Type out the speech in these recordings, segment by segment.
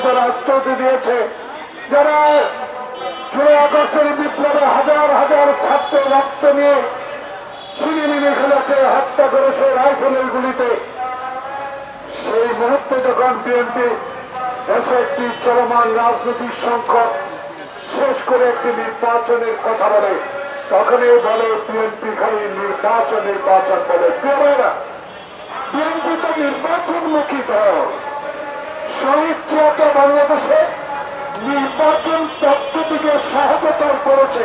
যারা আত্মহত্যা দিয়েছে, যারা 6 আগস্টের বিপ্লবে হাজার হাজার ছাত্র রক্ত নিয়ে ছিনিমিনি ফেলেছে, হত্যা করেছে রাইফেলের গুলিতে, সেই মুহূর্তে যখন বিএনপি দেশে একটি চলমান রাজনৈতিক সংকট শেষ করে একটি নির্বাচনের কথা বলে, তখনই বলে বিএনপি খালি নির্বাচন বলে। বিএনপি তো নির্বাচনমুখী দল। শহীদ জিয়াকে বাংলাদেশে নির্বাচন পদ্ধতিকে সহজতর করেছে।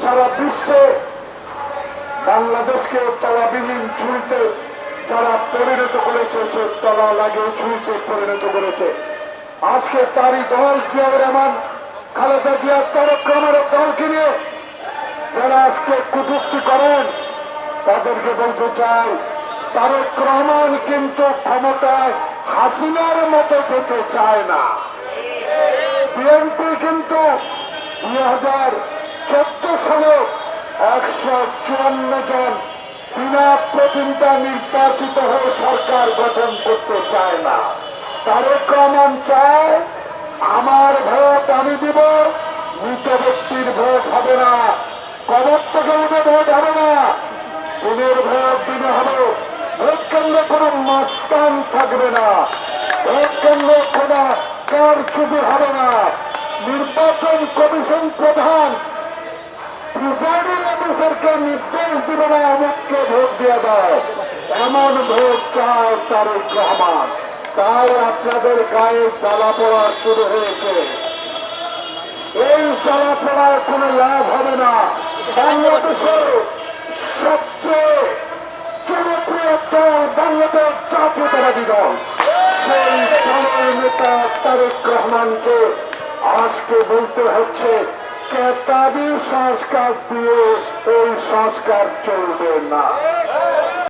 সারা বিশ্বে বাংলাদেশকে তলাবিহীন ঝুঁইতে যারা পরিণত করেছে, সে তলা লাগিয়ে ঝুঁইতে পরিণত করেছে। আজকে তারই দল জিয়াউর রহমান, খালেদা জিয়া, তারেক রহমানের দলকে নিয়ে যারা আজকে কটূক্তি করেন, তাদেরকে বলতে চাই, তারেক রহমান কিন্তু ক্ষমতায় হাসিনার মতো যেতে চায় না। বিএনপি কিন্তু 2014 সালে 154 জন বিনা প্রতিনিধি নির্বাচিত হয়ে সরকার গঠন করতে চায় না। তারেক রহমান চায় আমার ভোট আমি দিব, মৃত ব্যক্তির ভোট হবে না, কবর থেকে উঠে ভোট হবে না, দিনের ভোট দিনে হবে। ভোট কেন্দ্রে কোনো মাস্তান থাকবে না, ভোট কেন্দ্রে কোনো কারচুপি হবে না। নির্বাচন কমিশন প্রধান প্রিজাইডিং অফিসারকে নির্দেশ দিবে না অমুককে ভোট দিয়ে দাও, এমন ভোট চায় তারেক রহমান। তাই আপনাদের গায়ে জ্বালা পড়া শুরু হয়েছে। এই জ্বালা পড়ায় কোনো লাভ হবে না। বাংলাদেশের সবচেয়ে জনপ্রিয় দল বাংলাদেশ জাতীয়তাবাদী দল, সেই দলের নেতা তারেক রহমানকে আজকে বলতে হচ্ছে কেতাবি সংস্কার দিয়ে এই সংস্কার চলবে না।